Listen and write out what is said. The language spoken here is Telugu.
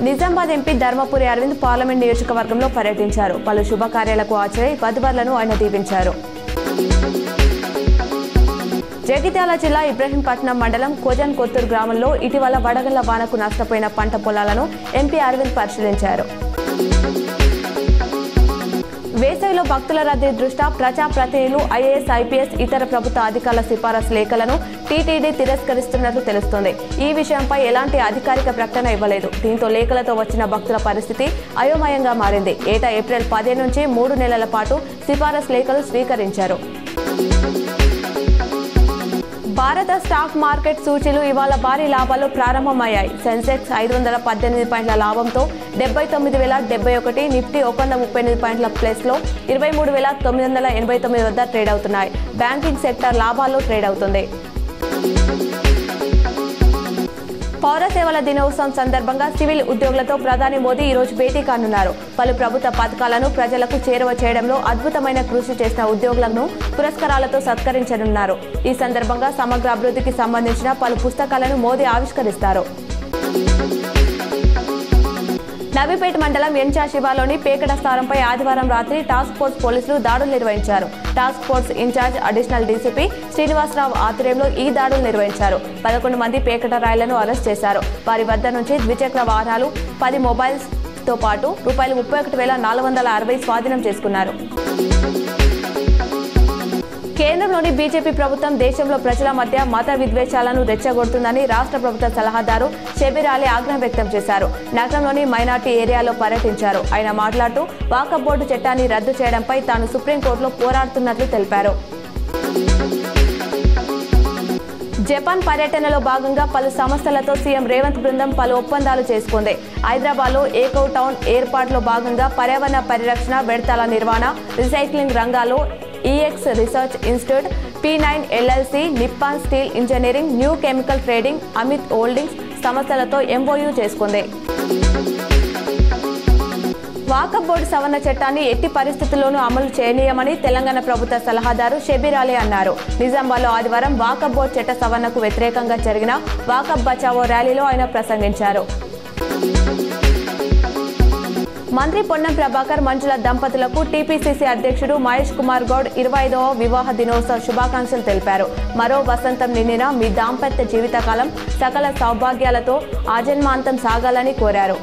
నిజామాబాద్ ఎంపీ ధర్మపురి అరవింద్ పార్లమెంట్ నియోజకవర్గంలో పర్యటించారు. పలు శుభకార్యాలకు హాజరై వధువరులను ఆయన దీవించారు. జగిత్యాల జిల్లా ఇబ్రహీంపట్నం మండలం కోజన్ కొత్తూరు గ్రామంలో ఇటీవల వడగళ్ల వానకు నష్టపోయిన పంట పొలాలను ఎంపీ అరవింద్ పరిశీలించారు. వేసవిలో భక్తుల రద్దీ దృష్ట్యా ప్రజాప్రతినిధులు, ఐఏఎస్, ఐపీఎస్, ఇతర ప్రభుత్వ అధికారుల సిఫారసు లేఖలను టీటీడీ తిరస్కరిస్తున్నట్లు తెలుస్తోంది. ఈ విషయంపై ఎలాంటి అధికారిక ప్రకటన ఇవ్వలేదు. దీంతో లేఖలతో వచ్చిన భక్తుల పరిస్థితి అయోమయంగా మారింది. ఏటా ఏప్రిల్ 15 నుంచి 3 నెలల పాటు సిఫారసు లేఖలు స్వీకరించారు. భారత స్టాక్ మార్కెట్ సూచీలు ఇవాళ భారీ లాభాలు ప్రారంభమయ్యాయి. సెన్సెక్స్ 518 పాయింట్ల లాభంతో 79,071, నిఫ్టీ 138 పాయింట్ల ప్లస్లో 23,989 వద్ద ట్రేడ్ అవుతున్నాయి. బ్యాంకింగ్ సెక్టర్ లాభాల్లో ట్రేడ్ అవుతుంది. పౌర సేవల దినోత్సవం సందర్భంగా సివిల్ ఉద్యోగులతో ప్రధాని మోదీ ఈరోజు భేటీ కానున్నారు. పలు ప్రభుత్వ పథకాలను ప్రజలకు చేరువ చేయడంలో అద్భుతమైన కృషి చేసిన ఉద్యోగులను పురస్కారాలతో సత్కరించనున్నారు. ఈ సందర్భంగా సమగ్ర అభివృద్ధికి సంబంధించిన పలు పుస్తకాలను మోదీ ఆవిష్కరిస్తారు. నవీపేట మండలం ఎంచా శివార్లోని పేకట స్థానంపై ఆదివారం రాత్రి టాస్క్ ఫోర్స్ పోలీసులు దాడులు నిర్వహించారు. Task force in-charge additional DCP Srinivasa Rao ఆధ్వర్యంలో ఈ దాడులు నిర్వహించారు. 11 మంది పేకట రాయలను అరెస్ట్ చేశారు. వారి వద్ద నుంచి ద్విచక్ర వాహనాలు, 10 మొబైల్స్ తో పాటు రూ31,460 స్వాధీనం చేసుకున్నారు. కేంద్రంలోని బీజేపీ ప్రభుత్వం దేశంలో ప్రజల మధ్య మత విద్వేషాలను రెచ్చగొడుతుందని రాష్ట్ర ప్రభుత్వ సలహాదారు షబీర్ అలీ ఆగ్రహం వ్యక్తం చేశారు. నగరంలోని మైనార్టీ ఏరియాలో పర్యటించారు. ఆయన మాట్లాడుతూ వాకఫ్ బోర్డు చట్టాన్ని రద్దు చేయడంపై తాను సుప్రీంకోర్టులో పోరాడుతున్నట్లు తెలిపారు. జపాన్ పర్యటనలో భాగంగా పలు సంస్థలతో సీఎం రేవంత్ బృందం పలు ఒప్పందాలు చేసుకుంది. హైదరాబాద్లో ఏకో టౌన్ ఏర్పాటులో భాగంగా పర్యావరణ పరిరక్షణ, వ్యర్థాల నిర్వహణ, రీసైక్లింగ్ రంగాల్లో EX research institute, P9 LLC, Nippon steel engineering, new chemical trading, Amit holdings సంస్థలతో MOU చేసుకుంది. వాకఫ్ బోర్డు సవరణ చట్టాన్ని ఎట్టి పరిస్థితుల్లోనూ అమలు చేయనీయమని తెలంగాణ ప్రభుత్వ సలహాదారు షబీర్ అలీ అన్నారు. నిజామాబాద్లో ఆదివారం వాకఫ్ బోర్డు చట్ట సవరణకు వ్యతిరేకంగా జరిగిన వాకఫ్ బచావో ర్యాలీలో ఆయన ప్రసంగించారు. మంత్రి పొన్నం ప్రభాకర్, మంజుల దంపతులకు టీపీసీసీ అధ్యక్షుడు మహేష్ కుమార్ గౌడ్ 25వ వివాహ దినోత్సవ శుభాకాంక్షలు తెలిపారు. మరో వసంతం నిండిన మీ దాంపత్య జీవితకాలం సకల సౌభాగ్యాలతో ఆజన్మాంతం సాగాలని కోరారు.